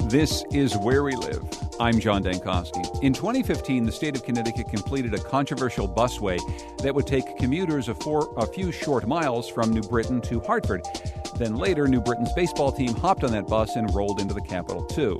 This is Where We Live. I'm John Dankosky. In 2015, the state of Connecticut completed a controversial busway that would take commuters a few short miles from New Britain to Hartford. Then later, New Britain's baseball team hopped on that bus and rolled into the Capitol, too.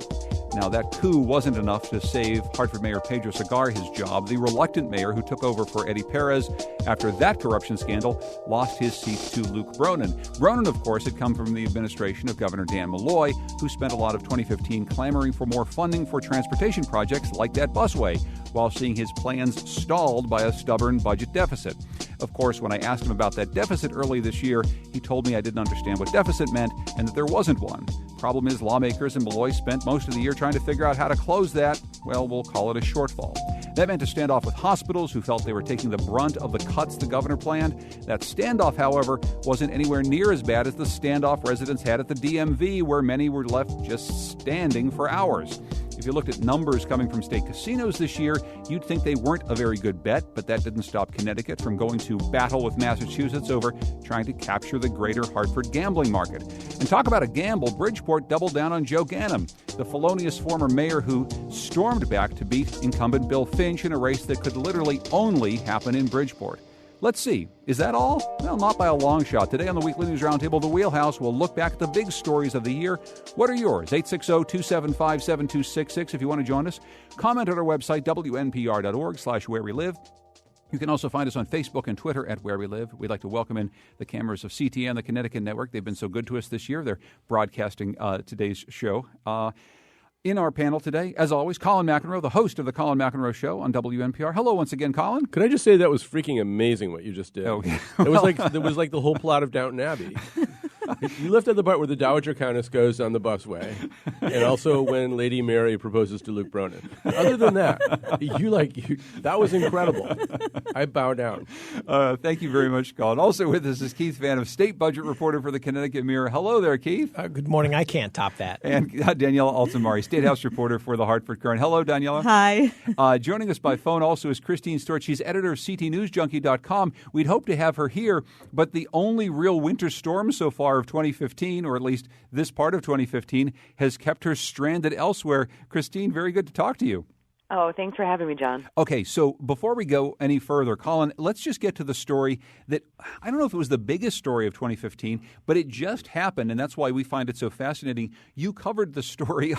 Now, that coup wasn't enough to save Hartford Mayor Pedro Segar his job. The reluctant mayor who took over for Eddie Perez after that corruption scandal lost his seat to Luke Bronin. Bronin, of course, had come from the administration of Governor Dan Malloy, who spent a lot of 2015 clamoring for more funding for transportation projects like that busway, while seeing his plans stalled by a stubborn budget deficit. Of course, when I asked him about that deficit early this year, he told me I didn't understand what deficit meant and that there wasn't one. Problem is, lawmakers in Malloy spent most of the year trying to figure out how to close that, well, we'll call it a shortfall. That meant a standoff with hospitals who felt they were taking the brunt of the cuts the governor planned. That standoff, however, wasn't anywhere near as bad as the standoff residents had at the DMV, where many were left just standing for hours. If you looked at numbers coming from state casinos this year, you'd think they weren't a very good bet, but that didn't stop Connecticut from going to battle with Massachusetts over trying to capture the greater Hartford gambling market. And talk about a gamble, Bridgeport doubled down on Joe Ganim, the felonious former mayor who stormed back to beat incumbent Bill Finch in a race that could literally only happen in Bridgeport. Let's see. Is that all? Well, not by a long shot. Today on the Weekly News Roundtable, The Wheelhouse, we'll look back at the big stories of the year. What are yours? 860-275-7266 if you want to join us. Comment on our website, wnpr.org/where we live. You can also find us on Facebook and Twitter at Where We Live. We'd like to welcome in the cameras of CTN, the Connecticut Network. They've been so good to us this year. They're broadcasting today's show. In our panel today, as always, Colin McEnroe, the host of the Colin McEnroe Show on WNPR. Hello once again, Colin. Could I just say that was freaking amazing what you just did? Oh, yeah. It was like the whole plot of Downton Abbey. You left out the part where the Dowager Countess goes on the busway, and also when Lady Mary proposes to Luke Bronin. Other than that, that was incredible. I bow down. Thank you very much, Colin. Also with us is Keith Vann, state budget reporter for the Connecticut Mirror. Hello there, Keith. Good morning. I can't top that. And Daniela Altamari, State House reporter for the Hartford Courant. Hello, Daniela. Hi. Joining us by phone also is Christine Stewart. She's editor of CTNewsJunkie.com. We'd hope to have her here, but the only real winter storm so far of 2015, or at least this part of 2015, has kept her stranded elsewhere. Christine, very good to talk to you. Oh, thanks for having me, John. Okay, so before we go any further, Colin, let's just get to the story that, I don't know if it was the biggest story of 2015, but it just happened, and that's why we find it so fascinating. You covered the story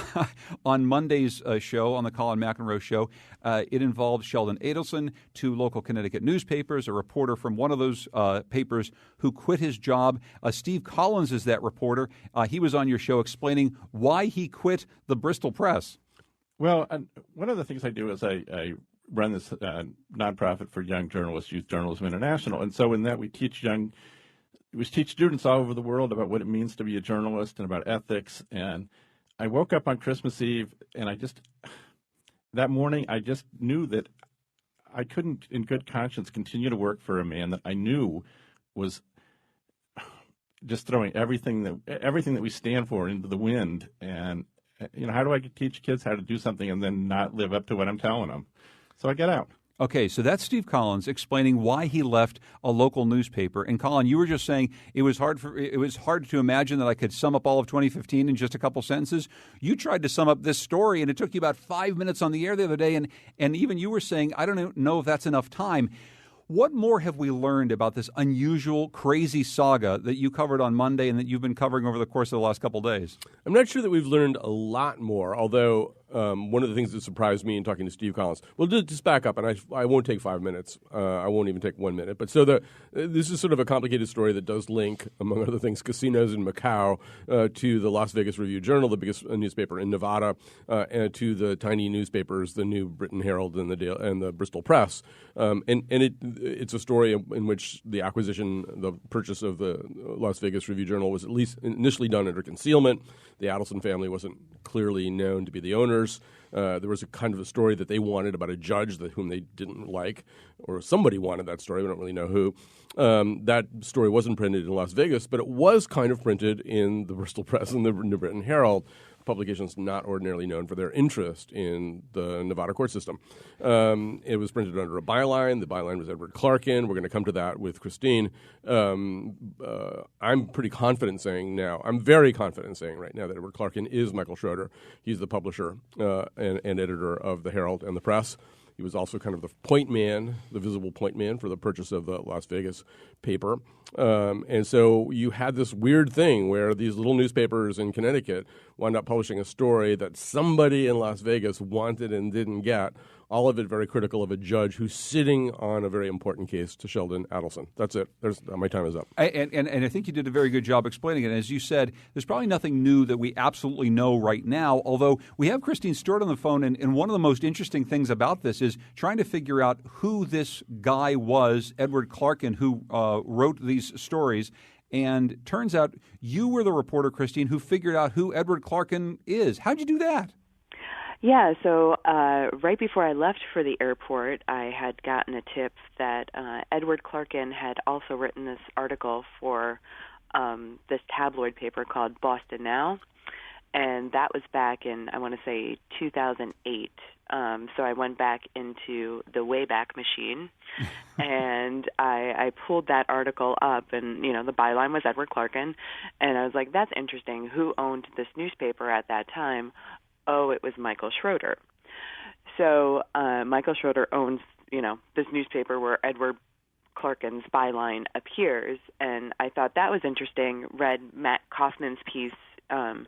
on Monday's show, on the Colin McEnroe Show. It involved Sheldon Adelson, 2 local Connecticut newspapers, a reporter from one of those papers who quit his job. Steve Collins is that reporter. He was on your show explaining why he quit the Bristol Press. Well, one of the things I do is I run this nonprofit for young journalists, Youth Journalism International, and so in that we teach students all over the world about what it means to be a journalist and about ethics. And I woke up on Christmas Eve, and that morning I just knew that I couldn't, in good conscience, continue to work for a man that I knew was just throwing everything that we stand for into the wind. And how do I teach kids how to do something and then not live up to what I'm telling them? So I get out. Okay, so that's Steve Collins explaining why he left a local newspaper. And Colin, you were just saying it was hard to imagine that I could sum up all of 2015 in just a couple sentences. You tried to sum up this story, and it took you about 5 minutes on the air the other day, and even you were saying, I don't know if that's enough time. What more have we learned about this unusual, crazy saga that you covered on Monday and that you've been covering over the course of the last couple of days? I'm not sure that we've learned a lot more, although one of the things that surprised me in talking to Steve Collins, well, just back up, and I won't take 5 minutes. I won't even take 1 minute. But so this is sort of a complicated story that does link, among other things, casinos in Macau to the Las Vegas Review-Journal, the biggest newspaper in Nevada, and to the tiny newspapers, the New Britain Herald and the Bristol Press. It's a story in which the purchase of the Las Vegas Review-Journal was at least initially done under concealment. The Adelson family wasn't clearly known to be the owners. There was a kind of a story that they wanted about a judge whom they didn't like, or somebody wanted that story. We don't really know who. That story wasn't printed in Las Vegas, but it was kind of printed in the Bristol Press and the New Britain Herald. publications not ordinarily known for their interest in the Nevada court system. It was printed under a byline. The byline was Edward Clarkin. We're going to come to that with Christine. I'm pretty confident saying now, I'm very confident saying right now that Edward Clarkin is Michael Schroeder. He's the publisher and editor of the Herald and the Press. He was also kind of the point man, the visible point man for the purchase of the Las Vegas paper. And so you had this weird thing where these little newspapers in Connecticut wound up publishing a story that somebody in Las Vegas wanted and didn't get, all of it very critical of a judge who's sitting on a very important case to Sheldon Adelson. That's it. My time is up. And I think you did a very good job explaining it. As you said, there's probably nothing new that we absolutely know right now, although we have Christine Stewart on the phone, and one of the most interesting things about this is trying to figure out who this guy was, Edward Clarkin, who wrote these stories. And turns out you were the reporter, Christine, who figured out who Edward Clarkin is. How'd you do that? Yeah, so right before I left for the airport, I had gotten a tip that Edward Clarkin had also written this article for this tabloid paper called Boston Now, and that was back in, I want to say, 2008. So I went back into the Wayback Machine, and I pulled that article up, and, the byline was Edward Clarkin, and I was like, that's interesting. Who owned this newspaper at that time? Oh, it was Michael Schroeder. So Michael Schroeder owns, this newspaper where Edward Clarkin's byline appears, and I thought that was interesting. Read Matt Kaufman's piece, in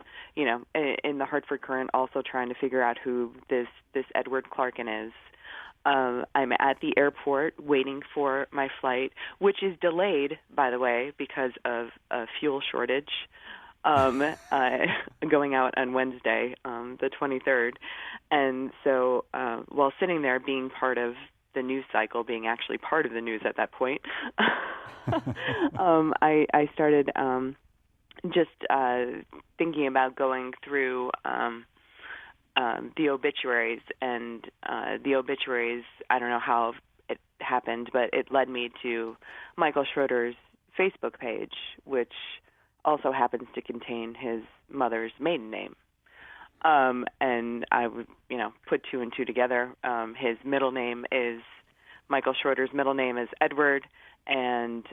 the Hartford Courant, also trying to figure out who this Edward Clarkin is. I'm at the airport waiting for my flight, which is delayed, by the way, because of a fuel shortage. Going out on Wednesday, the 23rd. And so while sitting there being part of the news cycle, being actually part of the news at that point, I started just thinking about going through the obituaries. And the obituaries, I don't know how it happened, but it led me to Michael Schroeder's Facebook page, which also happens to contain his mother's maiden name. And I would, put two and two together. His middle name is, Michael Schroeder's middle name is Edward, and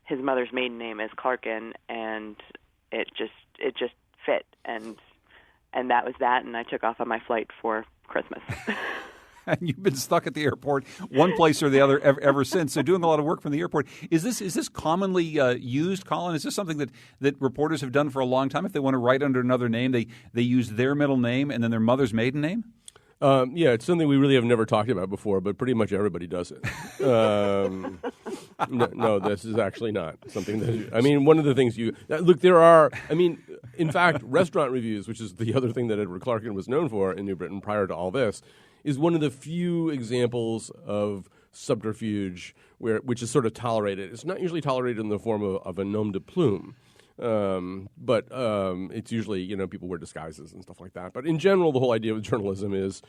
his mother's maiden name is Clarkin, and it just fit. And that was that, and I took off on my flight for Christmas. And you've been stuck at the airport, one place or the other, ever since. So doing a lot of work from the airport. Is this commonly used, Colin? Is this something that reporters have done for a long time? If they want to write under another name, they use their middle name and then their mother's maiden name? Yeah, it's something we really have never talked about before, but pretty much everybody does it. No, this is actually not something that, one of the things in fact, restaurant reviews, which is the other thing that Edward Clarkin was known for in New Britain prior to all this, is one of the few examples of subterfuge which is sort of tolerated. It's not usually tolerated in the form of a nom de plume. But it's usually, people wear disguises and stuff like that. But in general, the whole idea of journalism is,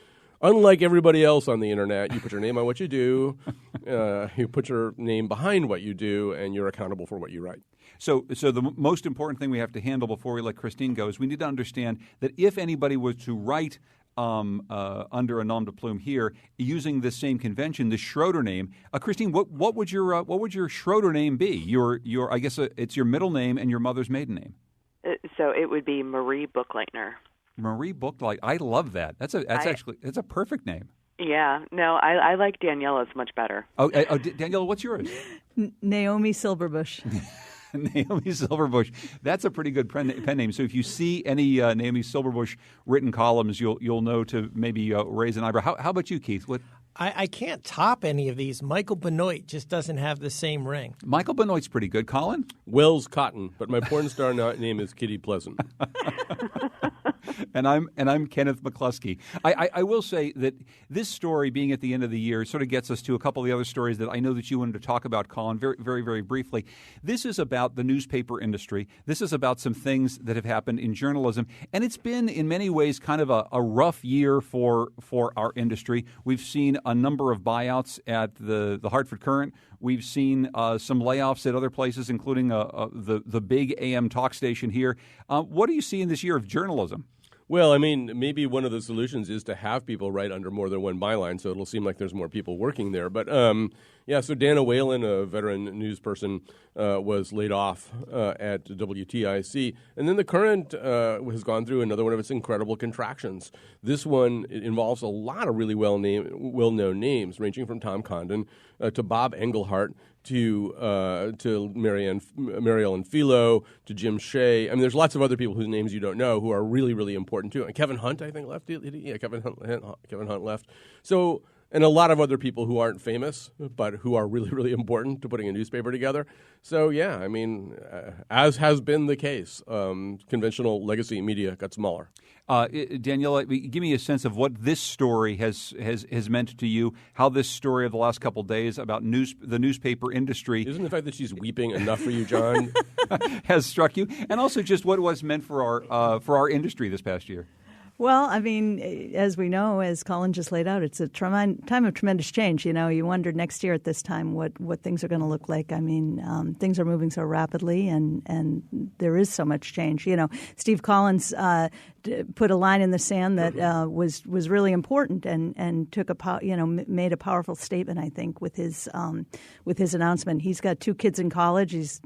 unlike everybody else on the internet, you put your name on what you do, you put your name behind what you do, and you're accountable for what you write. So the most important thing we have to handle before we let Christine go is we need to understand that if anybody was to write under a nom de plume here, using this same convention, the Schroeder name. Christine, what would your Schroeder name be? Your I guess it's your middle name and your mother's maiden name. So it would be Marie Bookleitner. Marie Bookleitner. I love that. That's a perfect name. Yeah. No, I like Daniela's much better. Oh, Daniela, what's yours? Naomi Silverbush. Naomi Silverbush. That's a pretty good pen name. So if you see any Naomi Silverbush written columns, you'll know to maybe raise an eyebrow. How about you, Keith? What? I can't top any of these. Michael Benoit just doesn't have the same ring. Michael Benoit's pretty good. Colin? Wells Cotton, but my porn star name is Kitty Pleasant. And I'm Kenneth McCluskey. I will say that this story being at the end of the year sort of gets us to a couple of the other stories that I know that you wanted to talk about, Colin, very, very, very briefly. This is about the newspaper industry. This is about some things that have happened in journalism. And it's been, in many ways, kind of a rough year for our industry. We've seen a number of buyouts at the Hartford Courant. We've seen some layoffs at other places, including the big AM talk station here. What do you see in this year of journalism? Well, I mean, maybe one of the solutions is to have people write under more than one byline, so it'll seem like there's more people working there. But so Dana Whalen, a veteran news person, was laid off at WTIC. And then the Current has gone through another one of its incredible contractions. This one involves a lot of really well-known names, ranging from Tom Condon to Bob Englehart, to Mary Ellen Philo, to Jim Shea. I mean, there's lots of other people whose names you don't know who are really, really important too. And Kevin Hunt, I think, left. Yeah, Kevin Hunt left. So, and a lot of other people who aren't famous, but who are really, really important to putting a newspaper together. So, yeah, I mean, as has been the case, conventional legacy media got smaller. Danielle, give me a sense of what this story has meant to you, how this story of the last couple of days about the newspaper industry. Isn't the fact that she's weeping enough for you, John? has struck you, and also just what it was meant for our industry this past year. Well, I mean, as we know, as Colin just laid out, it's a time of tremendous change. You know, you wonder next year at this time what things are going to look like. I mean, things are moving so rapidly, and there is so much change. You know, Steve Collins put a line in the sand that was really important, and took made a powerful statement. I think with his announcement, he's got 2 kids in college. He's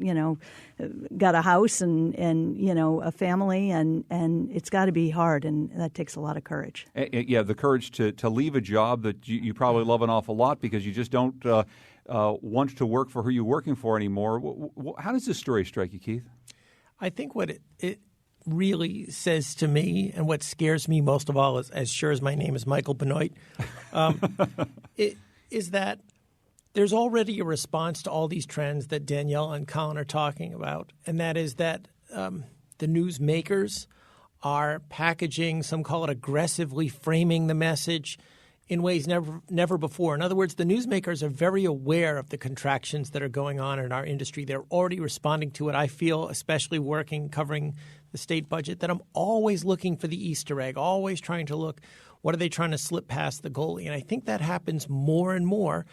got a house and a family, and it's got to be hard, and that takes a lot of courage. Yeah, the courage to leave a job that you probably love an awful lot because you just don't want to work for who you're working for anymore. How does this story strike you, Keith? I think what it really says to me, and what scares me most of all, is, as sure as my name is Michael Benoit, is that there's already a response to all these trends that Danielle and Colin are talking about, and that is that the newsmakers are packaging, some call it aggressively framing the message in ways never before. In other words, the newsmakers are very aware of the contractions that are going on in our industry. They're already responding to it. I feel, especially covering the state budget, that I'm always looking for the Easter egg, always trying to look, what are they trying to slip past the goalie? And I think that happens more and more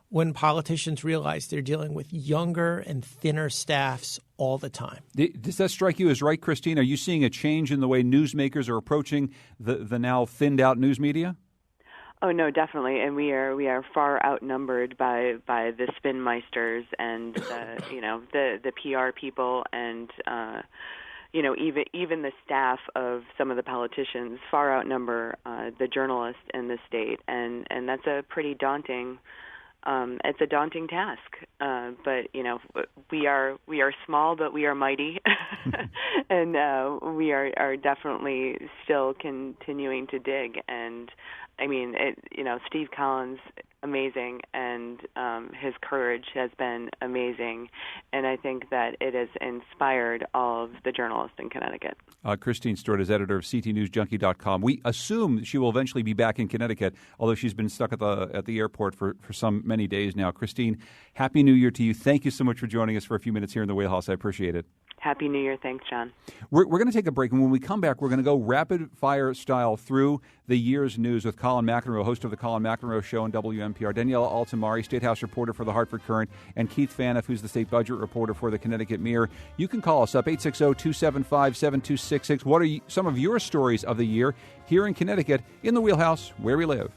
when politicians realize they're dealing with younger and thinner staffs all the time. Does that strike you as right, Christine? Are you seeing a change in the way newsmakers are approaching the now thinned-out news media? Oh no, definitely, and we are far outnumbered by the spinmeisters and the PR people and even the staff of some of the politicians far outnumber the journalists in the state, and that's a pretty daunting. It's a daunting task, but we are small, but we are mighty, and we are definitely still continuing to dig. And I mean, Steve Collins, amazing, and his courage has been amazing, and I think that it has inspired all of the journalists in Connecticut. Christine Stewart is editor of CTNewsJunkie.com. We assume she will eventually be back in Connecticut, although she's been stuck at the airport for some many days now. Christine, Happy New Year to you. Thank you so much for joining us for a few minutes here in the Wheelhouse. I appreciate it. Happy New Year. Thanks, John. We're going to take a break, and when we come back, we're going to go rapid-fire style through the year's news with Colin McEnroe, host of the Colin McEnroe Show on WNPR, Danielle Altamari, State House reporter for the Hartford Courant, and Keith Phaneuf, who's the state budget reporter for the Connecticut Mirror. You can call us up, 860-275-7266. What are some of your stories of the year here in Connecticut in the Wheelhouse, where we live?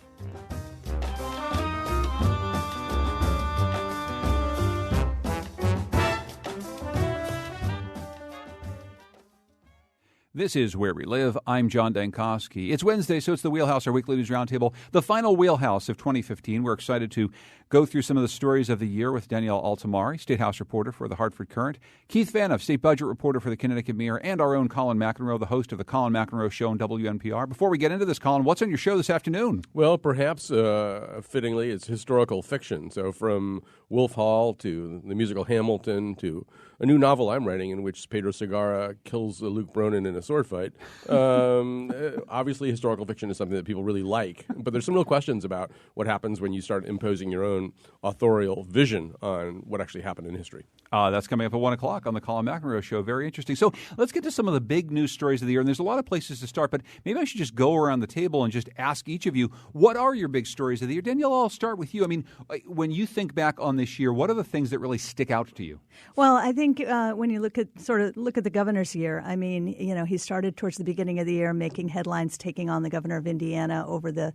This is Where We Live. I'm John Dankosky. It's Wednesday, so it's the Wheelhouse, our weekly news roundtable, the final Wheelhouse of 2015. We're excited to go through some of the stories of the year with Danielle Altamari, State House reporter for the Hartford Courant, Keith Phaneuf, state budget reporter for the Connecticut Mirror, and our own Colin McEnroe, the host of the Colin McEnroe Show on WNPR. Before we get into this, Colin, what's on your show this afternoon? Well, perhaps fittingly, it's historical fiction. So from Wolf Hall to the musical Hamilton to a new novel I'm writing in which Pedro Segarra kills Luke Bronin in a sword fight. Obviously, historical fiction is something that people really like, but there's some real questions about what happens when you start imposing your own authorial vision on what actually happened in history. That's coming up at 1 o'clock on the Colin McEnroe Show. Very interesting. So let's get to some of the big news stories of the year. And there's a lot of places to start, but maybe I should just go around the table and just ask each of you, what are your big stories of the year? Danielle, I'll start with you. I mean, when you think back on on this year, what are the things that really stick out to you? Well, I think when you look at the governor's year, I mean, he started towards the beginning of the year making headlines, taking on the governor of Indiana over the,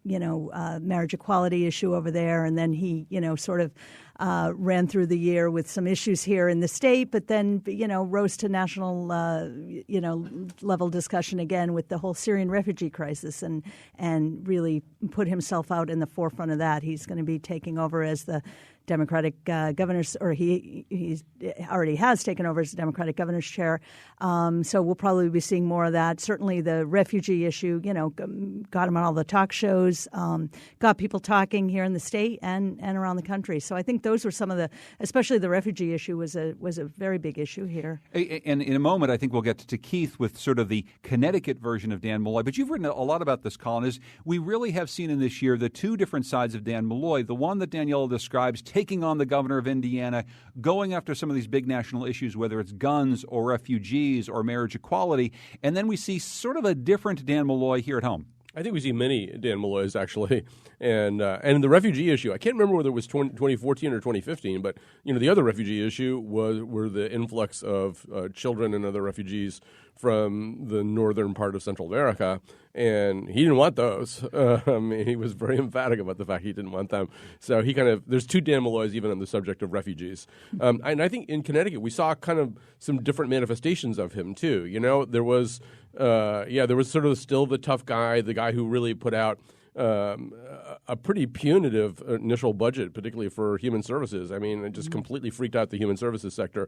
marriage equality issue over there. And then he, ran through the year with some issues here in the state, but then, rose to national, level discussion again with the whole Syrian refugee crisis and really put himself out in the forefront of that. He's going to be taking over as the Democratic governor's, or he already has taken over as the Democratic governor's chair. So we'll probably be seeing more of that. Certainly the refugee issue, got him on all the talk shows, got people talking here in the state and around the country. So I think those were some of especially the refugee issue was a very big issue here. And in a moment, I think we'll get to Keith with sort of the Connecticut version of Dan Malloy. But you've written a lot about this, Colin. Is we really have seen in this year the two different sides of Dan Malloy. The one that Daniela describes, taking on the governor of Indiana, going after some of these big national issues, whether it's guns or refugees or marriage equality. And then we see sort of a different Dan Malloy here at home. I think we see many Dan Malloys, actually. And the refugee issue, I can't remember whether it was 2014 or 2015, but the other refugee issue were the influx of children and other refugees from the northern part of Central America, and he didn't want those. He was very emphatic about the fact he didn't want them. So there's two Dan Malloys even on the subject of refugees. And I think in Connecticut we saw kind of some different manifestations of him too. There was sort of still the tough guy, the guy who really put out a pretty punitive initial budget, particularly for human services. I mean, it just completely freaked out the human services sector.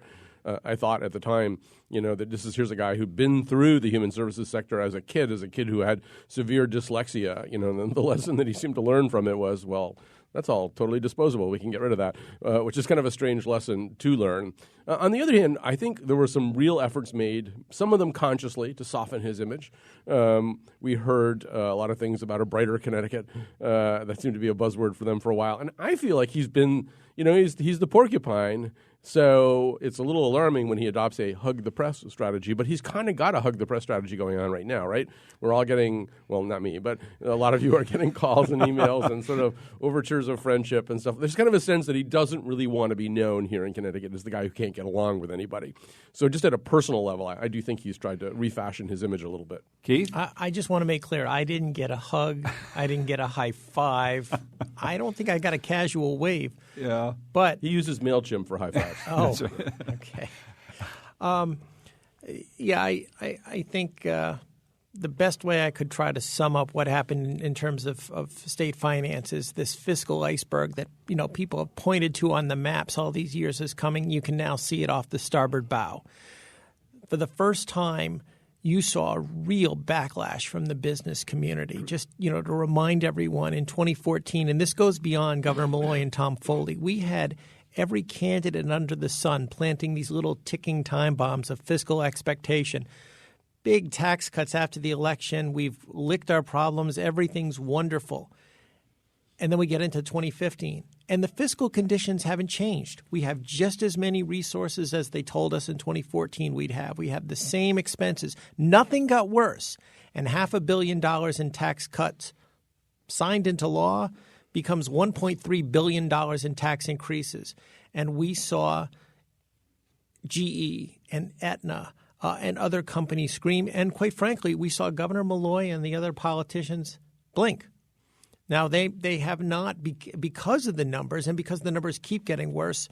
I thought at the time, that here's a guy who'd been through the human services sector as a kid who had severe dyslexia. And the lesson that he seemed to learn from it was, well, that's all totally disposable. We can get rid of that, which is kind of a strange lesson to learn. On the other hand, I think there were some real efforts made, some of them consciously, to soften his image. We heard a lot of things about a brighter Connecticut. That seemed to be a buzzword for them for a while. And I feel like he's been, he's the porcupine. So it's a little alarming when he adopts a hug the press strategy, but he's kind of got a hug the press strategy going on right now, right? We're all getting, well, not me, but a lot of you are getting calls and emails and sort of overtures of friendship and stuff. There's kind of a sense that he doesn't really want to be known here in Connecticut as the guy who can't get along with anybody. So just at a personal level, I do think he's tried to refashion his image a little bit. Keith? I just want to make clear, I didn't get a hug. I didn't get a high five. I don't think I got a casual wave. Yeah. But he uses MailChimp for high fives. Oh, okay. I think the best way I could try to sum up what happened in terms of state finances, this fiscal iceberg that people have pointed to on the maps all these years is coming. You can now see it off the starboard bow. For the first time, you saw a real backlash from the business community. Just, to remind everyone, in 2014, and this goes beyond Governor Malloy and Tom Foley, we had every candidate under the sun planting these little ticking time bombs of fiscal expectation. Big tax cuts after the election. We've licked our problems. Everything's wonderful. And then we get into 2015. And the fiscal conditions haven't changed. We have just as many resources as they told us in 2014 we'd have. We have the same expenses. Nothing got worse. And $500 million in tax cuts signed into law becomes $1.3 billion in tax increases. And we saw GE and Aetna and other companies scream. And quite frankly, we saw Governor Malloy and the other politicians blink. Now, they have not, because of the numbers and because the numbers keep getting worse,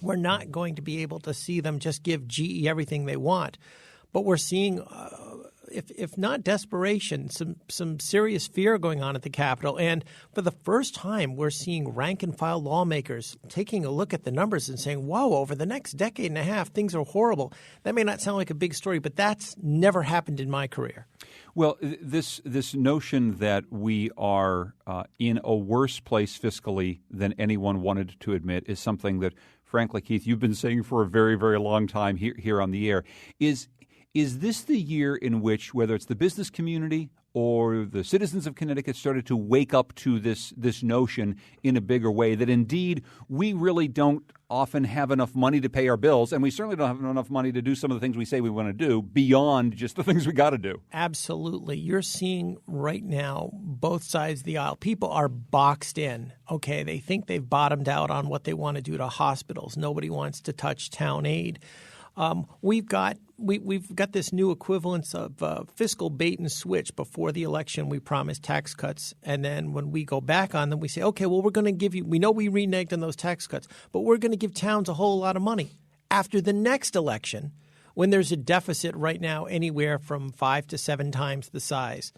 we're not going to be able to see them just give GE everything they want. But we're seeing, if not desperation, some serious fear going on at the Capitol. And for the first time, we're seeing rank-and-file lawmakers taking a look at the numbers and saying, whoa, over the next decade and a half, things are horrible. That may not sound like a big story, but that's never happened in my career. Well, this notion that we are in a worse place fiscally than anyone wanted to admit is something that, frankly, Keith, you've been saying for a very, very long time here on the air. Is this the year in which, whether it's the business community or the citizens of Connecticut started to wake up to this notion in a bigger way that indeed we really don't often have enough money to pay our bills, and we certainly don't have enough money to do some of the things we say we want to do beyond just the things we got to do. Absolutely. You're seeing right now both sides of the aisle. People are boxed in. Okay, they think they've bottomed out on what they want to do to hospitals. Nobody wants to touch town aid. We've got this new equivalence of fiscal bait and switch. Before the election, we promised tax cuts, and then when we go back on them, we say, okay, well, we're going to give you – we know we reneged on those tax cuts, but we're going to give towns a whole lot of money. After the next election, when there's a deficit right now anywhere from 5 to 7 times the size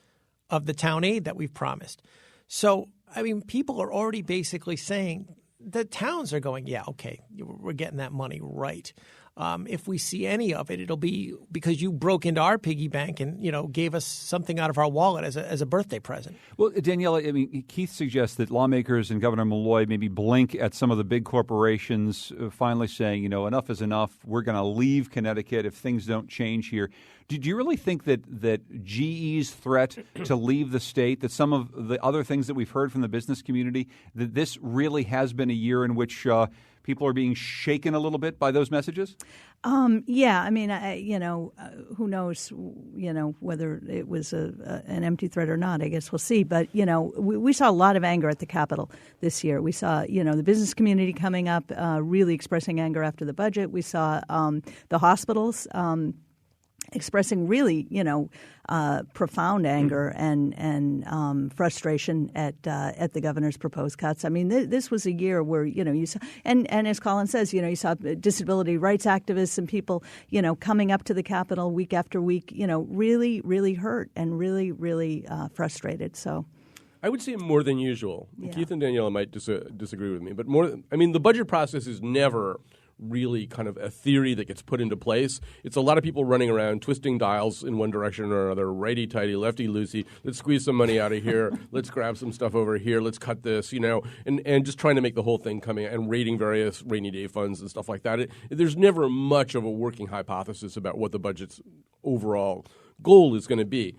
of the town aid that we've promised. So, I mean, people are already basically saying the towns are going, yeah, okay, we're getting that money right. If we see any of it, it'll be because you broke into our piggy bank and, gave us something out of our wallet as a birthday present. Well, Danielle, I mean, Keith suggests that lawmakers and Governor Malloy maybe blink at some of the big corporations finally saying, enough is enough. We're going to leave Connecticut if things don't change here. Do you really think that GE's threat to leave the state, that some of the other things that we've heard from the business community, that this really has been a year in which people are being shaken a little bit by those messages? Yeah, I mean, who knows, whether it was an empty threat or not. I guess we'll see. But, we saw a lot of anger at the Capitol this year. We saw, the business community coming up, really expressing anger after the budget. We saw the hospitals expressing really, profound anger and frustration at the governor's proposed cuts. I mean, this was a year where, you saw, and as Colin says, you saw disability rights activists and people, coming up to the Capitol week after week, really, really hurt and really, really frustrated. So I would say more than usual. Yeah. Keith and Daniela might disagree with me, but the budget process is never really kind of a theory that gets put into place. It's a lot of people running around twisting dials in one direction or another, righty-tighty, lefty-loosey. Let's squeeze some money out of here. Let's grab some stuff over here. Let's cut this, and just trying to make the whole thing coming and raiding various rainy day funds and stuff like that. There's never much of a working hypothesis about what the budget's overall goal is going to be.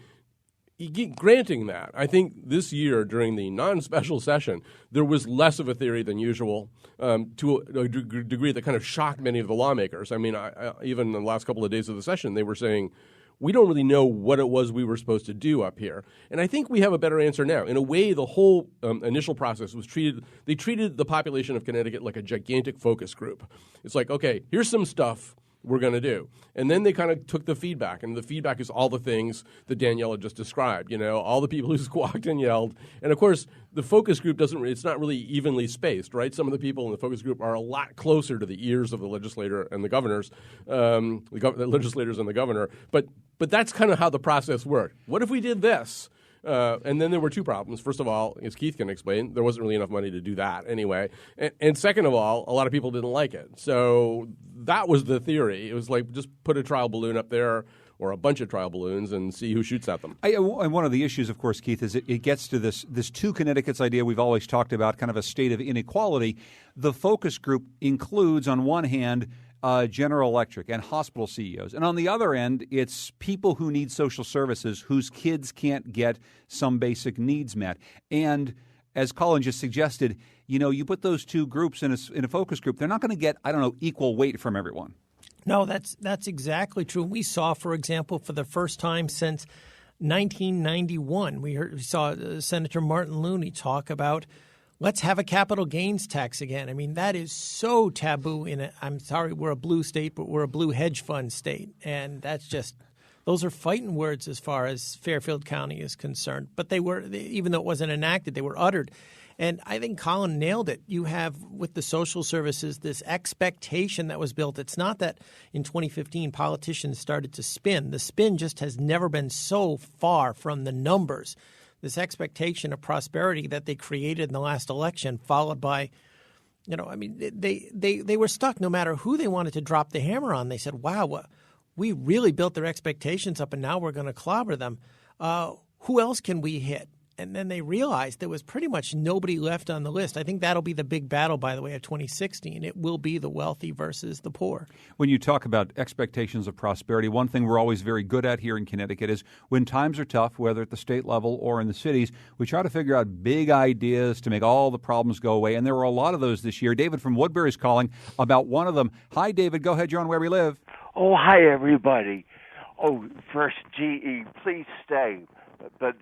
Granting that, I think this year during the non-special session, there was less of a theory than usual to a degree that kind of shocked many of the lawmakers. I mean, even in the last couple of days of the session, they were saying, we don't really know what it was we were supposed to do up here. And I think we have a better answer now. In a way, the whole initial process was they treated the population of Connecticut like a gigantic focus group. It's like, okay, here's some stuff we're going to do. And then they kind of took the feedback, and the feedback is all the things that Daniela just described, all the people who squawked and yelled. And, of course, the focus group it's not really evenly spaced, right? Some of the people in the focus group are a lot closer to the ears of the legislator and the governors, the legislators and the governor. But that's kind of how the process worked. What if we did this? And then there were two problems. First of all, as Keith can explain, there wasn't really enough money to do that anyway. And second of all, a lot of people didn't like it. So that was the theory. It was like just put a trial balloon up there or a bunch of trial balloons and see who shoots at them. And one of the issues, of course, Keith, is it gets to this two Connecticut's idea we've always talked about, kind of a state of inequality. The focus group includes, on one hand, General Electric and hospital CEOs. And on the other end, it's people who need social services whose kids can't get some basic needs met. And as Colin just suggested, you put those two groups in a focus group, they're not going to get, equal weight from everyone. No, that's exactly true. We saw, for example, for the first time since 1991, we saw Senator Martin Looney talk about let's have a capital gains tax again. I mean, that is so taboo I'm sorry, we're a blue state, but we're a blue hedge fund state. And that's just – those are fighting words as far as Fairfield County is concerned. But even though it wasn't enacted, they were uttered. And I think Colin nailed it. You have, with the social services, this expectation that was built. It's not that in 2015 politicians started to spin. The spin just has never been so far from the numbers. This expectation of prosperity that they created in the last election, followed by, they were stuck no matter who they wanted to drop the hammer on. They said, wow, we really built their expectations up and now we're going to clobber them. Who else can we hit? And then they realized there was pretty much nobody left on the list. I think that'll be the big battle, by the way, of 2016. It will be the wealthy versus the poor. When you talk about expectations of prosperity, one thing we're always very good at here in Connecticut is when times are tough, whether at the state level or in the cities, we try to figure out big ideas to make all the problems go away. And there were a lot of those this year. David from Woodbury is calling about one of them. Hi, David. Go ahead. You're on Where We Live. Oh, hi, everybody. Oh, first, GE, please stay. But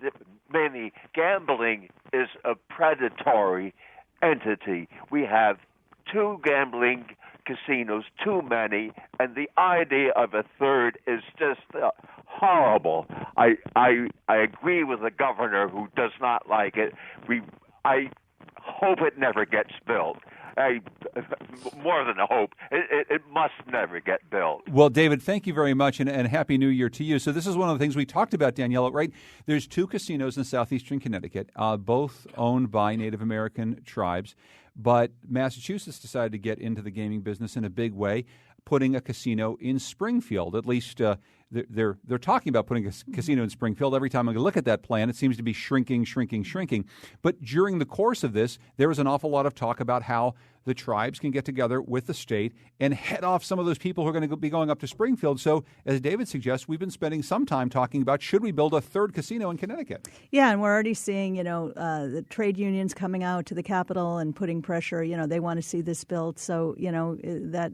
Manny, gambling is a predatory entity. We have 2 gambling casinos, too many, and the idea of a third is just horrible. I agree with the governor who does not like it. I hope it never gets built. More than a hope, it must never get built. Well, David, thank you very much, and Happy New Year to you. So this is one of the things we talked about, Daniela, right? There's 2 casinos in southeastern Connecticut, both owned by Native American tribes, but Massachusetts decided to get into the gaming business in a big way, putting a casino in Springfield. At least they're talking about putting a casino in Springfield. Every time I look at that plan, it seems to be shrinking. But during the course of this, there was an awful lot of talk about how the tribes can get together with the state and head off some of those people who are going to be going up to Springfield. So, as David suggests, we've been spending some time talking about should we build a third casino in Connecticut? Yeah, and we're already seeing, the trade unions coming out to the Capitol and putting pressure. They want to see this built. So, that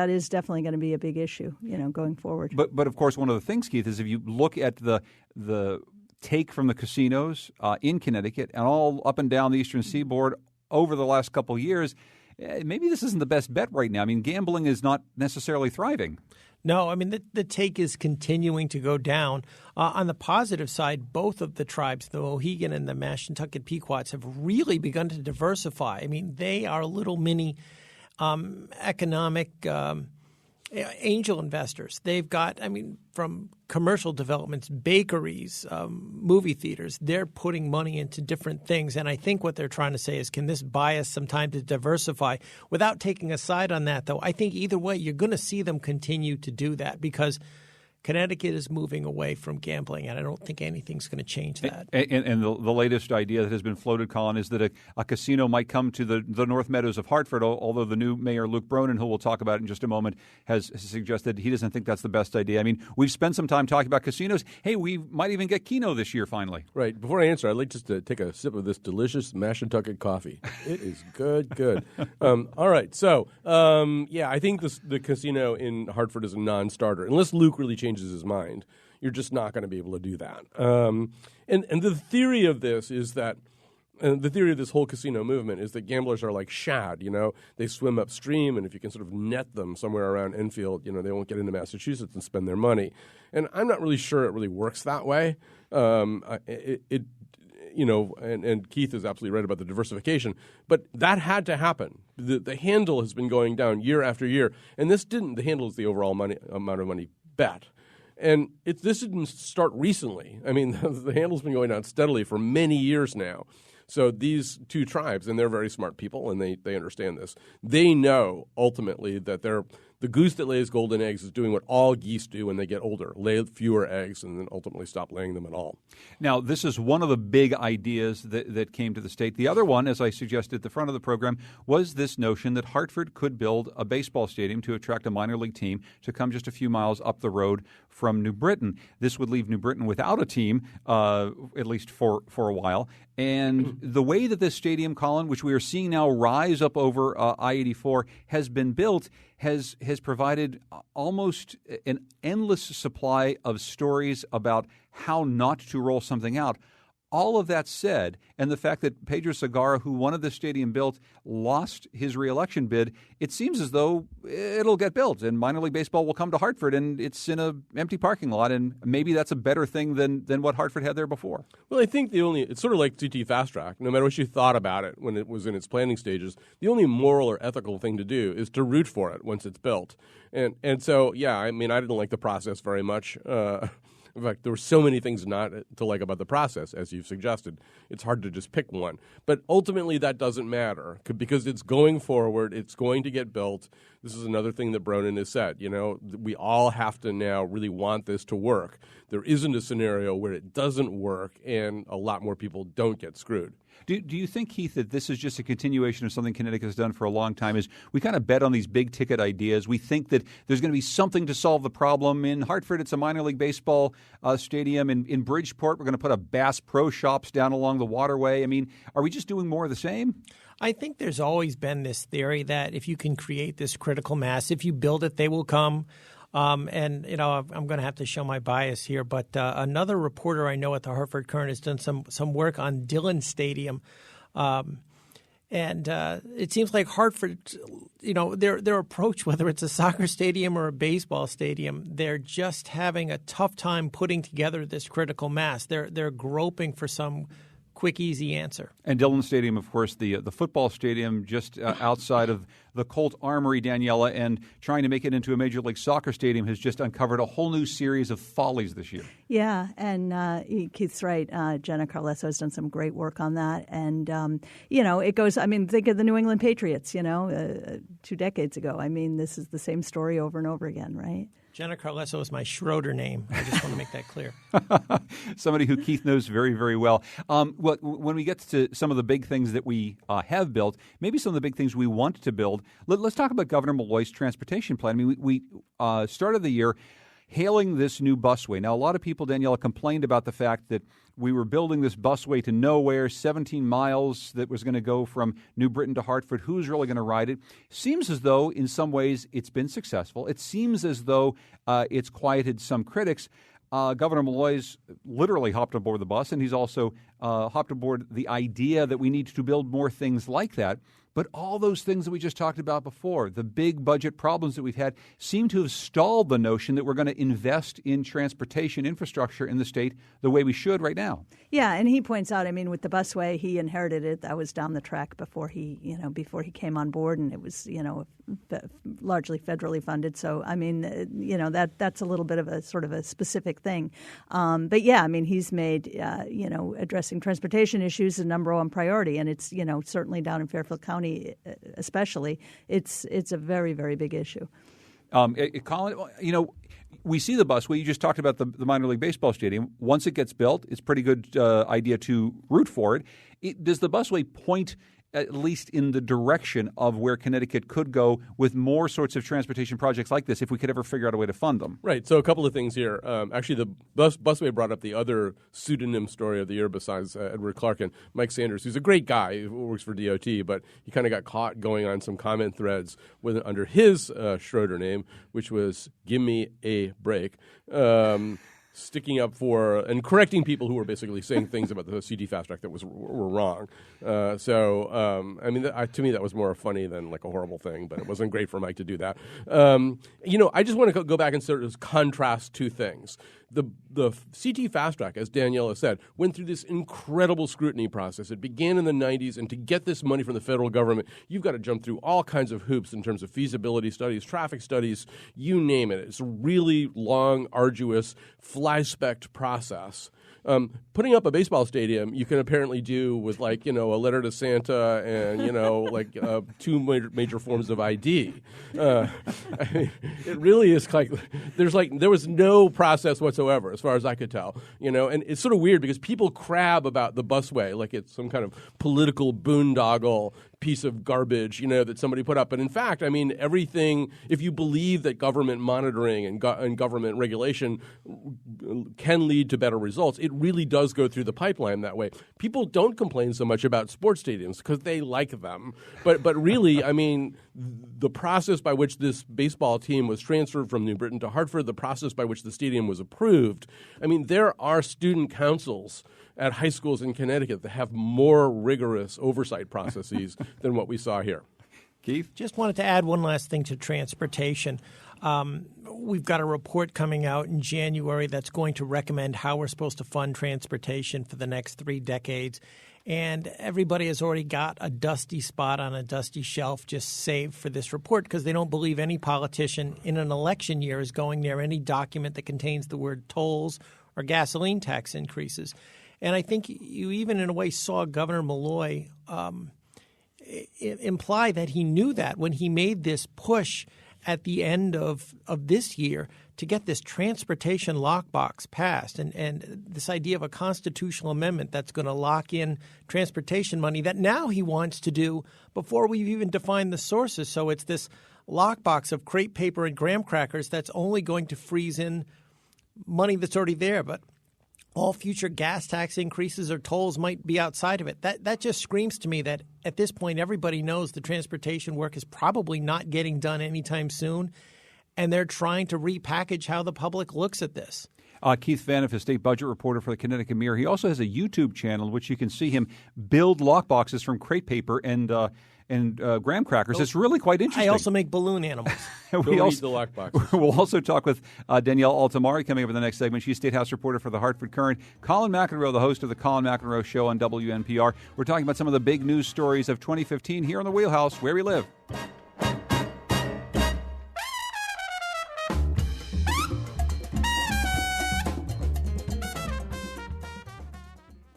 is definitely going to be a big issue, going forward. But of course, one of the things, Keith, is if you look at the take from the casinos in Connecticut and all up and down the Eastern Seaboard over the last couple of years, maybe this isn't the best bet right now. I mean, gambling is not necessarily thriving. No, I mean, the take is continuing to go down. On the positive side, both of the tribes, the Mohegan and the Mashantucket Pequots, have really begun to diversify. I mean, they are little mini economic angel investors. They've got, from commercial developments, bakeries, movie theaters, they're putting money into different things. And I think what they're trying to say is, can this buy us some time to diversify? Without taking a side on that, though, I think either way, you're going to see them continue to do that because Connecticut is moving away from gambling, and I don't think anything's going to change that. And the latest idea that has been floated, Colin, is that a casino might come to the North Meadows of Hartford, although the new mayor, Luke Bronin, who we'll talk about in just a moment, has suggested he doesn't think that's the best idea. I mean, we've spent some time talking about casinos. Hey, we might even get Keno this year finally. Right. Before I answer, I'd like just to take a sip of this delicious Mashantucket coffee. It is good. All right. So, I think the casino in Hartford is a non-starter. Unless Luke really changes his mind, you're just not going to be able to do that. And the theory of this is that the theory of this whole casino movement is that gamblers are like shad, they swim upstream, and if you can sort of net them somewhere around Enfield, they won't get into Massachusetts and spend their money. And I'm not really sure it really works that way. And Keith is absolutely right about the diversification, but that had to happen. The handle has been going down year after year, and this didn't. The handle is the overall amount of money bet. And this didn't start recently. I mean, the handle's been going down steadily for many years now. So these 2 tribes, and they're very smart people, and they understand this, they know ultimately that the goose that lays golden eggs is doing what all geese do when they get older, lay fewer eggs and then ultimately stop laying them at all. Now, this is one of the big ideas that came to the state. The other one, as I suggested at the front of the program, was this notion that Hartford could build a baseball stadium to attract a minor league team to come just a few miles up the road from New Britain. This would leave New Britain without a team, at least for a while. And the way that this stadium, Colin, which we are seeing now rise up over I-84, has been built, has provided almost an endless supply of stories about how not to roll something out. All of that said, and the fact that Pedro Segarra, who wanted the stadium built, lost his reelection bid, it seems as though it'll get built and minor league baseball will come to Hartford, and it's in an empty parking lot, and maybe that's a better thing than what Hartford had there before. Well, I think it's sort of like CT Fast Track. No matter what you thought about it when it was in its planning stages, the only moral or ethical thing to do is to root for it once it's built. And so, I didn't like the process very much. In fact, there were so many things not to like about the process, as you've suggested. It's hard to just pick one. But ultimately, that doesn't matter because it's going forward. It's going to get built. This is another thing that Bronin has said. We all have to now really want this to work. There isn't a scenario where it doesn't work and a lot more people don't get screwed. Do you think, Keith, that this is just a continuation of something Connecticut has done for a long time? Is we kind of bet on these big-ticket ideas. We think that there's going to be something to solve the problem. In Hartford, it's a minor league baseball stadium. In Bridgeport, we're going to put a Bass Pro Shops down along the waterway. I mean, are we just doing more of the same? I think there's always been this theory that if you can create this critical mass, if you build it, they will come. I'm going to have to show my bias here, but another reporter I know at the Hartford Courant has done some work on Dillon Stadium, and it seems like Hartford, their approach, whether it's a soccer stadium or a baseball stadium, they're just having a tough time putting together this critical mass. They're groping for some quick, easy answer. And Dillon Stadium, of course, the football stadium just outside of the Colt Armory, Daniela, and trying to make it into a Major League Soccer stadium has just uncovered a whole new series of follies this year. Yeah, and Keith's right. Jenna Carlesso has done some great work on that. And, it goes, think of the New England Patriots, 2 decades ago. This is the same story over and over again, right? Jenna Carlesso is my Schroeder name. I just want to make that clear. Somebody who Keith knows very, very well. When we get to some of the big things that we have built, maybe some of the big things we want to build, let's talk about Governor Malloy's transportation plan. We started the year hailing this new busway. Now, a lot of people, Daniela, complained about the fact that we were building this busway to nowhere, 17 miles that was going to go from New Britain to Hartford. Who's really going to ride it? Seems as though, in some ways, it's been successful. It seems as though it's quieted some critics. Governor Malloy's literally hopped aboard the bus, and he's also hopped aboard the idea that we need to build more things like that. But all those things that we just talked about before, the big budget problems that we've had, seem to have stalled the notion that we're going to invest in transportation infrastructure in the state the way we should right now. Yeah, and he points out, with the busway, he inherited it. That was down the track before he came on board, and it was, largely federally funded. So, that's a little bit of a sort of a specific thing. But yeah, he's made, addressing transportation issues a number one priority, and it's, certainly down in Fairfield County especially, it's a very, very big issue. Colin, we see the busway. You just talked about the minor league baseball stadium. Once it gets built, it's a pretty good idea to root for it. Does the busway point at least in the direction of where Connecticut could go with more sorts of transportation projects like this if we could ever figure out a way to fund them? Right. So a couple of things here. Actually, the busway brought up the other pseudonym story of the year besides Edward Clark and Mike Sanders, who's a great guy who works for DOT, but he kind of got caught going on some comment threads under his Schroeder name, which was "Give Me a Break." Sticking up for and correcting people who were basically saying things about the CD Fast Track that were wrong. To me, that was more funny than like a horrible thing, but it wasn't great for Mike to do that. I just want to go back and sort of contrast two things. The CT Fast Track, as Daniela said, went through this incredible scrutiny process. It began in the 90s, and to get this money from the federal government, you've got to jump through all kinds of hoops in terms of feasibility studies, traffic studies, you name it. It's a really long, arduous, fly-specked process. Putting up a baseball stadium, you can apparently do with a letter to Santa and, 2 major forms of ID. It really is there was no process whatsoever as far as I could tell, and it's sort of weird because people crab about the busway like it's some kind of political boondoggle piece of garbage, that somebody put up. But in fact, everything, if you believe that government monitoring and government regulation can lead to better results, it really does go through the pipeline that way. People don't complain so much about sports stadiums because they like them. But really, the process by which this baseball team was transferred from New Britain to Hartford, the process by which the stadium was approved, there are student councils at high schools in Connecticut that have more rigorous oversight processes than what we saw here. Keith? Just wanted to add one last thing to transportation. We've got a report coming out in January that's going to recommend how we're supposed to fund transportation for the next 3 decades. And everybody has already got a dusty spot on a dusty shelf just saved for this report because they don't believe any politician in an election year is going near any document that contains the word tolls or gasoline tax increases. And I think you even in a way saw Governor Malloy imply that he knew that when he made this push at the end of this year to get this transportation lockbox passed and this idea of a constitutional amendment that's going to lock in transportation money that now he wants to do before we've even defined the sources. So it's this lockbox of crepe paper and graham crackers that's only going to freeze in money that's already there. But all future gas tax increases or tolls might be outside of it. That just screams to me that at this point everybody knows the transportation work is probably not getting done anytime soon, and they're trying to repackage how the public looks at this. Keith Vanneff is state budget reporter for the Connecticut Mirror. He also has a YouTube channel in which you can see him build lockboxes from crepe paper and graham crackers. It's really quite interesting. I also make balloon animals. We'll also talk with Danielle Altamari coming up in the next segment. She's State House reporter for the Hartford Courant. Colin McEnroe, the host of the Colin McEnroe Show on WNPR. We're talking about some of the big news stories of 2015 here on the Wheelhouse, where we live.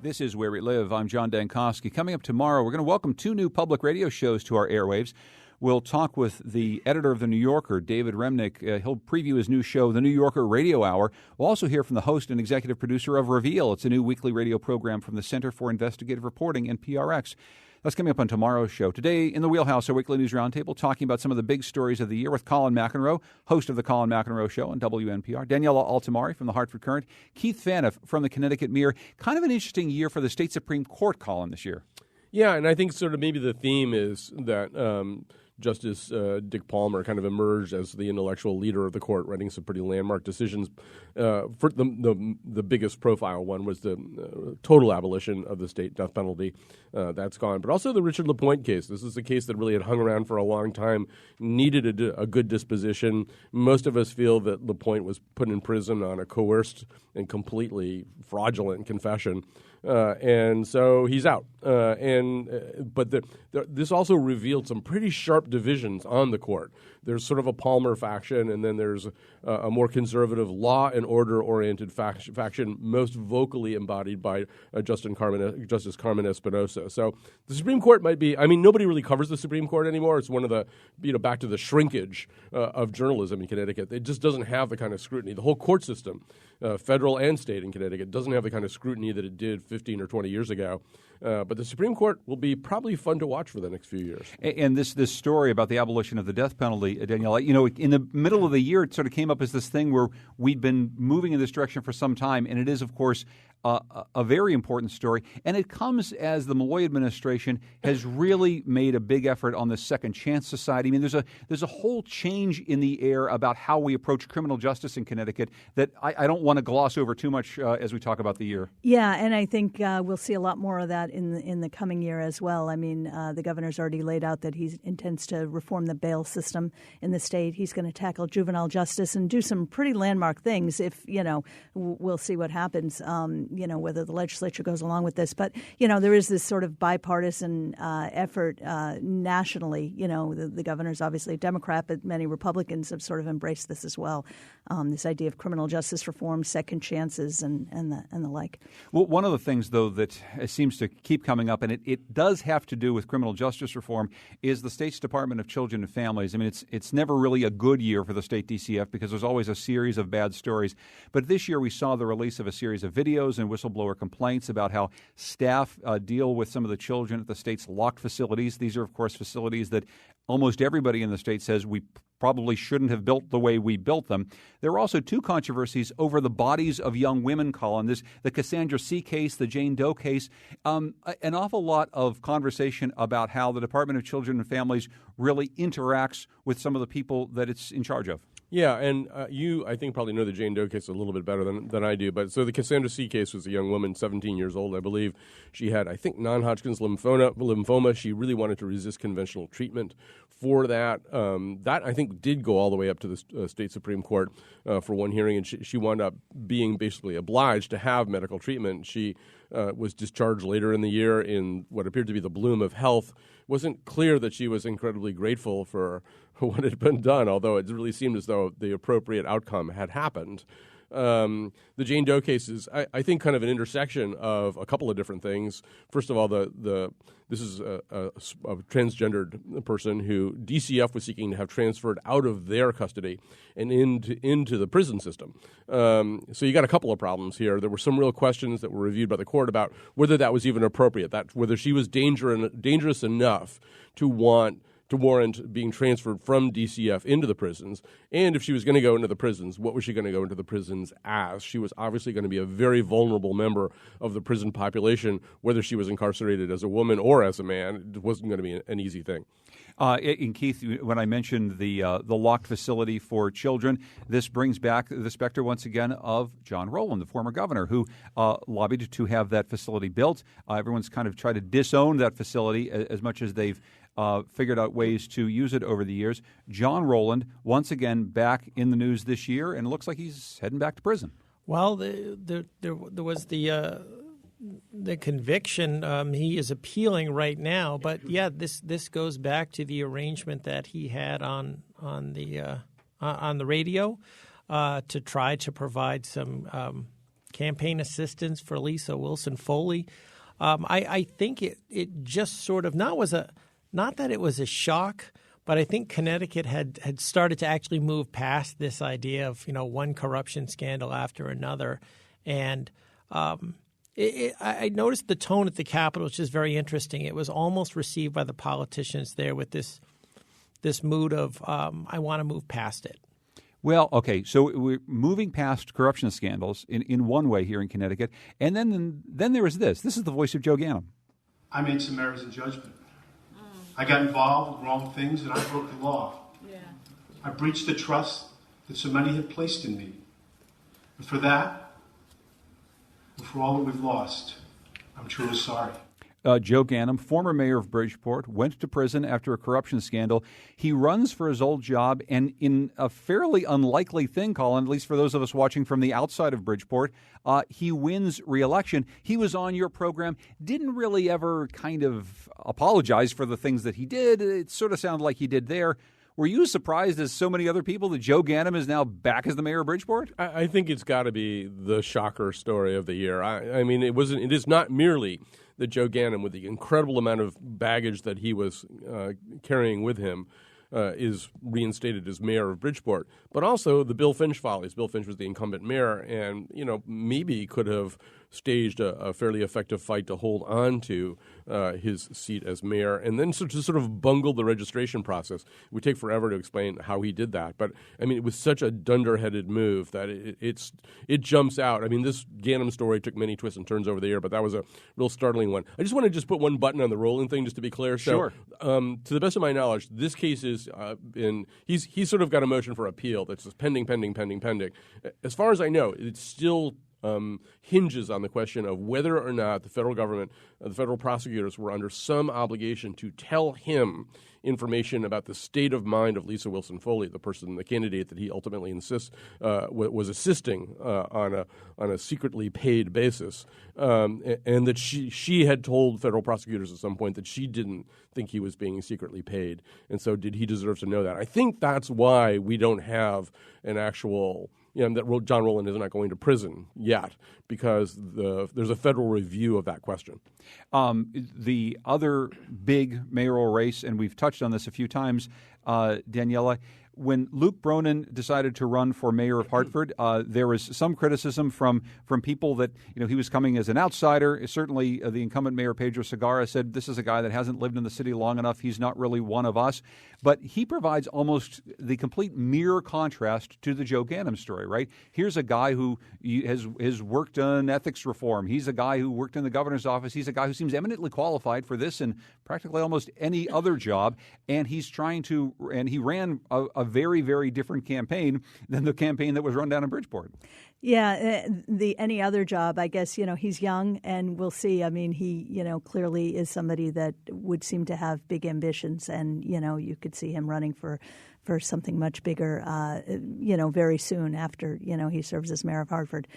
This is Where We Live. I'm John Dankosky. Coming up tomorrow, we're going to welcome 2 new public radio shows to our airwaves. We'll talk with the editor of The New Yorker, David Remnick. He'll preview his new show, The New Yorker Radio Hour. We'll also hear from the host and executive producer of Reveal. It's a new weekly radio program from the Center for Investigative Reporting and PRX. That's coming up on tomorrow's show. Today in the Wheelhouse, our weekly news roundtable, talking about some of the big stories of the year with Colin McEnroe, host of the Colin McEnroe Show on WNPR, Daniela Altamari from the Hartford Courant, Keith Vanneff from the Connecticut Mirror. Kind of an interesting year for the state Supreme Court, Colin, this year. Yeah, and I think sort of maybe the theme is that Justice Dick Palmer kind of emerged as the intellectual leader of the court, writing some pretty landmark decisions. For the biggest profile one was the total abolition of the state death penalty. That's gone. But also the Richard LaPointe case. This is a case that really had hung around for a long time, needed a good disposition. Most of us feel that LaPointe was put in prison on a coerced and completely fraudulent confession. And so he's out. But this also revealed some pretty sharp divisions on the court. There's sort of a Palmer faction, and then there's a more conservative law and order-oriented faction, most vocally embodied by Justice Carmen Espinosa. So the Supreme Court might be – I mean, nobody really covers the Supreme Court anymore. It's one of the – back to the shrinkage of journalism in Connecticut. It just doesn't have the kind of scrutiny. The whole court system, federal and state in Connecticut, doesn't have the kind of scrutiny that it did 15 or 20 years ago. But the Supreme Court will be probably fun to watch for the next few years. And this story about the abolition of the death penalty, Danielle, in the middle of the year, it sort of came up as this thing where we'd been moving in this direction for some time, and it is, of course, a very important story. And it comes as the Malloy administration has really made a big effort on the Second Chance Society. I mean, there's a whole change in the air about how we approach criminal justice in Connecticut that I don't want to gloss over too much as we talk about the year. Yeah, and I think we'll see a lot more of that in the coming year as well. I mean, the governor's already laid out that he intends to reform the bail system in the state. He's going to tackle juvenile justice and do some pretty landmark things. If we'll see what happens. Whether the legislature goes along with this. But, there is this sort of bipartisan effort nationally. The governor's obviously a Democrat, but many Republicans have sort of embraced this as well, this idea of criminal justice reform, second chances, and the like. Well, one of the things, though, that seems to keep coming up, and it does have to do with criminal justice reform, is the state's Department of Children and Families. I mean, it's never really a good year for the state DCF because there's always a series of bad stories. But this year we saw the release of a series of videos and whistleblower complaints about how staff deal with some of the children at the state's locked facilities. These are, of course, facilities that almost everybody in the state says we probably shouldn't have built the way we built them. There were also 2 controversies over the bodies of young women, Colin. There's the Cassandra C. case, the Jane Doe case, an awful lot of conversation about how the Department of Children and Families really interacts with some of the people that it's in charge of. Yeah, and you, I think, probably know the Jane Doe case a little bit better than I do. But so the Cassandra C. case was a young woman, 17 years old, I believe. She had, I think, non-Hodgkin's lymphoma. She really wanted to resist conventional treatment for that. That, I think, did go all the way up to the state Supreme Court for one hearing, and she wound up being basically obliged to have medical treatment. She was discharged later in the year in what appeared to be the bloom of health. It wasn't clear that she was incredibly grateful for what had been done, although it really seemed as though the appropriate outcome had happened. The Jane Doe case is, I think, kind of an intersection of a couple of different things. First of all, this is a transgendered person who DCF was seeking to have transferred out of their custody and into the prison system. So you got a couple of problems here. There were some real questions that were reviewed by the court about whether that was even appropriate, whether she was dangerous enough to warrant being transferred from DCF into the prisons, and if she was going to go into the prisons, what was she going to go into the prisons as? She was obviously going to be a very vulnerable member of the prison population, whether she was incarcerated as a woman or as a man. It wasn't going to be an easy thing. And Keith, when I mentioned the locked facility for children, this brings back the specter once again of John Rowland, the former governor, who lobbied to have that facility built. Everyone's kind of tried to disown that facility as much as they've figured out ways to use it over the years. John Rowland, once again, back in the news this year, and it looks like he's heading back to prison. Well, there was the conviction. He is appealing right now, but yeah, this goes back to the arrangement that he had on the radio to try to provide some campaign assistance for Lisa Wilson Foley. I think it just sort of not that it was a shock, but I think Connecticut had started to actually move past this idea of one corruption scandal after another, and I noticed the tone at the Capitol, which is very interesting. It was almost received by the politicians there with this mood of I want to move past it. Well, okay, so we're moving past corruption scandals in one way here in Connecticut, and then there is this. This is the voice of Joe Ganim. I made some errors in judgment. I got involved with wrong things and I broke the law. Yeah. I breached the trust that so many had placed in me. And for that, and for all that we've lost, I'm truly sorry. Joe Ganim, former mayor of Bridgeport, went to prison after a corruption scandal. He runs for his old job, and in a fairly unlikely thing, Colin, at least for those of us watching from the outside of Bridgeport, he wins re-election. He was on your program, didn't really ever kind of apologize for the things that he did. It sort of sounded like he did there. Were you surprised, as so many other people, that Joe Ganim is now back as the mayor of Bridgeport? I think it's got to be the shocker story of the year. I mean, it is not merely that Joe Ganim, with the incredible amount of baggage that he was carrying with him, is reinstated as mayor of Bridgeport, but also the Bill Finch follies. Bill Finch was the incumbent mayor, and maybe could have staged a fairly effective fight to hold on to his seat as mayor, and then to sort of bungle the registration process. It would take forever to explain how he did that, but I mean, it was such a dunderheaded move that it jumps out. I mean, this Ganim story took many twists and turns over the year, but that was a real startling one. I just want to put one button on the Rowland thing, just to be clear. Sure. So, to the best of my knowledge, this case is he's sort of got a motion for appeal that's just pending. As far as I know, it's still hinges on the question of whether or not the federal government, the federal prosecutors, were under some obligation to tell him information about the state of mind of Lisa Wilson Foley, the candidate that he ultimately insists was assisting on a secretly paid basis, and that she had told federal prosecutors at some point that she didn't think he was being secretly paid, and so did he deserve to know that? I think that's why we don't have an actual. That John Rowland is not going to prison yet, because there's a federal review of that question. The other big mayoral race, and we've touched on this a few times, Daniela, when Luke Bronin decided to run for mayor of Hartford, there was some criticism from people that he was coming as an outsider. Certainly, the incumbent mayor Pedro Segarra said this is a guy that hasn't lived in the city long enough. He's not really one of us. But he provides almost the complete mirror contrast to the Joe Ganim story, right? Here's a guy who has worked on ethics reform. He's a guy who worked in the governor's office. He's a guy who seems eminently qualified for this and practically almost any other job. And he ran a very, very different campaign than the campaign that was run down in Bridgeport. Yeah, any other job, I guess, he's young, and we'll see. I mean, he, clearly is somebody that would seem to have big ambitions, and, you could see him running for something much bigger, very soon after, he serves as mayor of Hartford.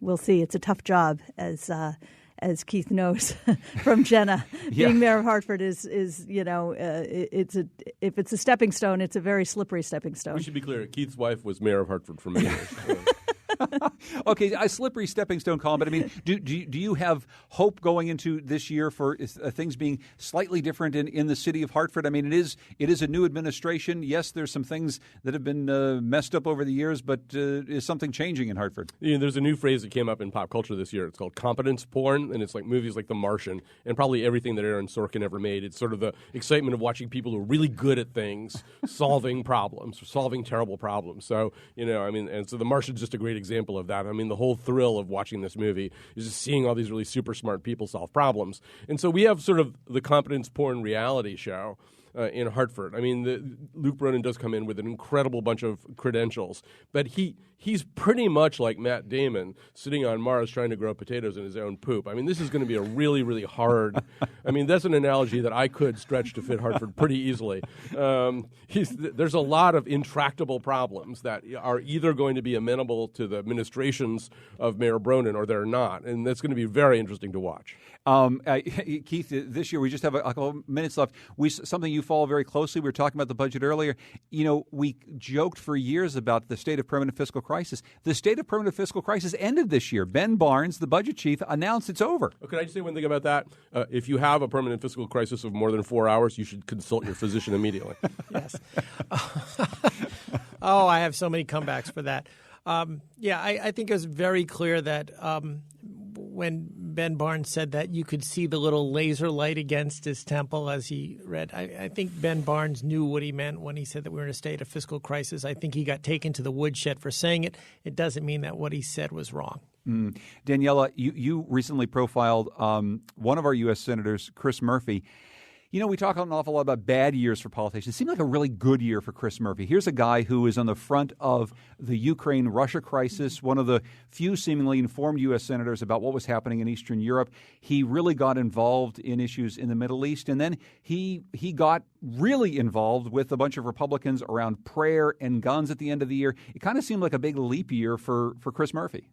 We'll see. It's a tough job, as Keith knows from Jenna. Yeah. Being mayor of Hartford is if it's a stepping stone, it's a very slippery stepping stone. We should be clear. Keith's wife was mayor of Hartford for many years. Okay, a slippery stepping stone, Colin. But I mean, do you have hope going into this year for things being slightly different in the city of Hartford? I mean, it is a new administration. Yes, there's some things that have been messed up over the years, but is something changing in Hartford? There's a new phrase that came up in pop culture this year. It's called competence porn, and it's like movies like The Martian and probably everything that Aaron Sorkin ever made. It's sort of the excitement of watching people who are really good at things solving problems, solving terrible problems. So, and so The Martian's just a great example of that. I mean, the whole thrill of watching this movie is just seeing all these really super smart people solve problems. And so we have sort of the competence porn reality show in Hartford. I mean, Luke Bronin does come in with an incredible bunch of credentials, but he's pretty much like Matt Damon sitting on Mars trying to grow potatoes in his own poop. I mean, this is going to be a really, really hard – I mean, that's an analogy that I could stretch to fit Hartford pretty easily. There's a lot of intractable problems that are either going to be amenable to the administrations of Mayor Bronin or they're not, and that's going to be very interesting to watch. Keith, this year we just have a couple of minutes left. Something you follow very closely. We were talking about the budget earlier. We joked for years about the state of permanent fiscal crisis. The state of permanent fiscal crisis ended this year. Ben Barnes, the budget chief, announced it's over. Could I just say one thing about that? If you have a permanent fiscal crisis of more than 4 hours, you should consult your physician immediately. Yes. I have so many comebacks for that. I think it was very clear that when Ben Barnes said that you could see the little laser light against his temple as he read. I think Ben Barnes knew what he meant when he said that we were in a state of fiscal crisis. I think he got taken to the woodshed for saying it. It doesn't mean that what he said was wrong. Daniela, you recently profiled one of our U.S. senators, Chris Murphy. We talk an awful lot about bad years for politicians. It seemed like a really good year for Chris Murphy. Here's a guy who is on the front of the Ukraine-Russia crisis, one of the few seemingly informed U.S. senators about what was happening in Eastern Europe. He really got involved in issues in the Middle East, and then he got really involved with a bunch of Republicans around prayer and guns at the end of the year. It kind of seemed like a big leap year for Chris Murphy.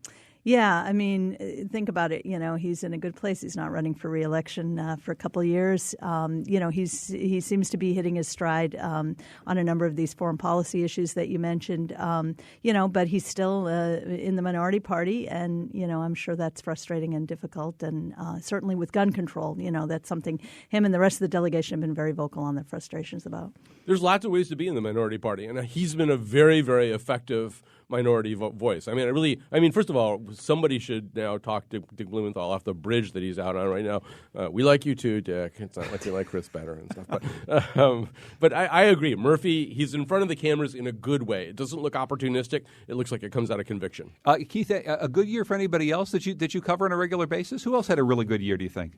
Yeah, I mean, think about it. He's in a good place. He's not running for re-election for a couple of years. He seems to be hitting his stride on a number of these foreign policy issues that you mentioned. But he's still in the minority party, and I'm sure that's frustrating and difficult. And certainly with gun control, that's something him and the rest of the delegation have been very vocal on their frustrations about. There's lots of ways to be in the minority party, and he's been a very, very effective minority voice. I mean, first of all, somebody should now talk to Dick Blumenthal off the bridge that he's out on right now. We like you too, Dick. It's not like you like Chris better and stuff. But I agree. Murphy, he's in front of the cameras in a good way. It doesn't look opportunistic. It looks like it comes out of conviction. Keith, a good year for anybody else that you cover on a regular basis? Who else had a really good year, do you think?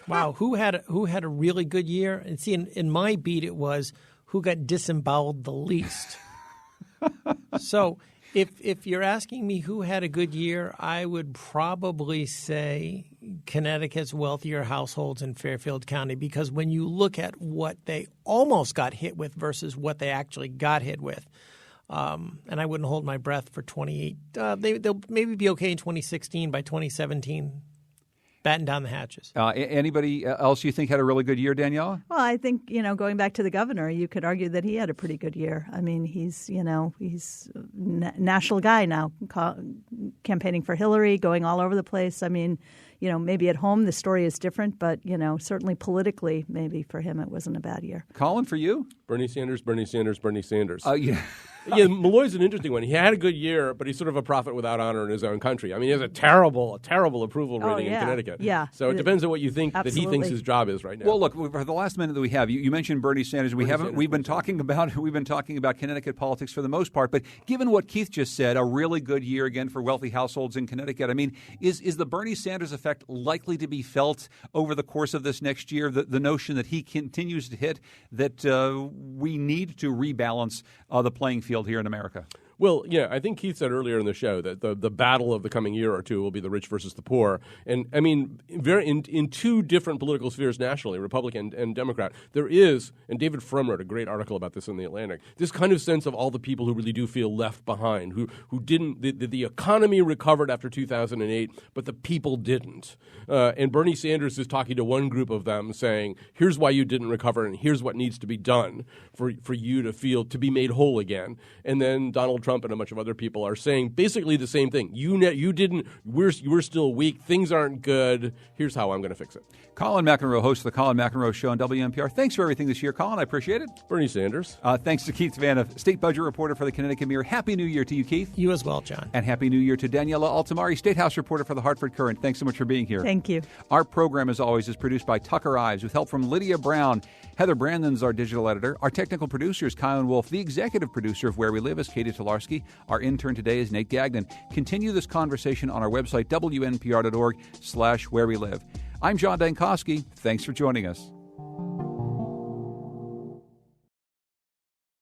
Wow, who had a really good year? And see, in my beat, it was who got disemboweled the least. So if you're asking me who had a good year, I would probably say Connecticut's wealthier households in Fairfield County, because when you look at what they almost got hit with versus what they actually got hit with, and I wouldn't hold my breath for 28. They'll maybe be okay in 2016. By 2017, batten down the hatches. Anybody else you think had a really good year, Daniela? Well, I think, going back to the governor, you could argue that he had a pretty good year. I mean, he's a national guy now, campaigning for Hillary, going all over the place. I mean, maybe at home the story is different, but, certainly politically, maybe for him it wasn't a bad year. Colin, for you? Bernie Sanders, Bernie Sanders, Bernie Sanders. Yeah. Yeah, Malloy's an interesting one. He had a good year, but he's sort of a prophet without honor in his own country. I mean, he has a terrible approval rating in Connecticut. Yeah. So it depends on what you think Absolutely. that he thinks his job is right now. Well, look, for the last minute that we have, you mentioned Bernie Sanders. We've been talking about Connecticut politics for the most part, but given what Keith just said, a really good year again for wealthy households in Connecticut. I mean, is the Bernie Sanders effect likely to be felt over the course of this next year? The notion that he continues to hit, that we need to rebalance the playing field here in America. Well, yeah, I think Keith said earlier in the show that the battle of the coming year or two will be the rich versus the poor. And, I mean, in two different political spheres nationally, Republican and Democrat, there is, and David Frum wrote a great article about this in The Atlantic, this kind of sense of all the people who really do feel left behind, who didn't, the economy recovered after 2008, but the people didn't. And Bernie Sanders is talking to one group of them saying, here's why you didn't recover and here's what needs to be done for you to be made whole again. And then Donald Trump and a bunch of other people are saying basically the same thing. You didn't. We're still weak. Things aren't good. Here's how I'm going to fix it. Colin McEnroe, host of the Colin McEnroe Show on WNPR. Thanks for everything this year, Colin. I appreciate it. Bernie Sanders. Thanks to Keith Vanna, state budget reporter for the Connecticut Mirror. Happy New Year to you, Keith. You as well, John. And Happy New Year to Daniela Altamari, State House reporter for the Hartford Courant. Thanks so much for being here. Thank you. Our program, as always, is produced by Tucker Ives with help from Lydia Brown. Heather Brandon's our digital editor. Our technical producer is Kylan Wolf. The executive producer of Where We Live is Katie Tolarski. Our intern today is Nate Gagnon. Continue this conversation on our website, WNPR.org/wherewelive. I'm John Dankosky. Thanks for joining us.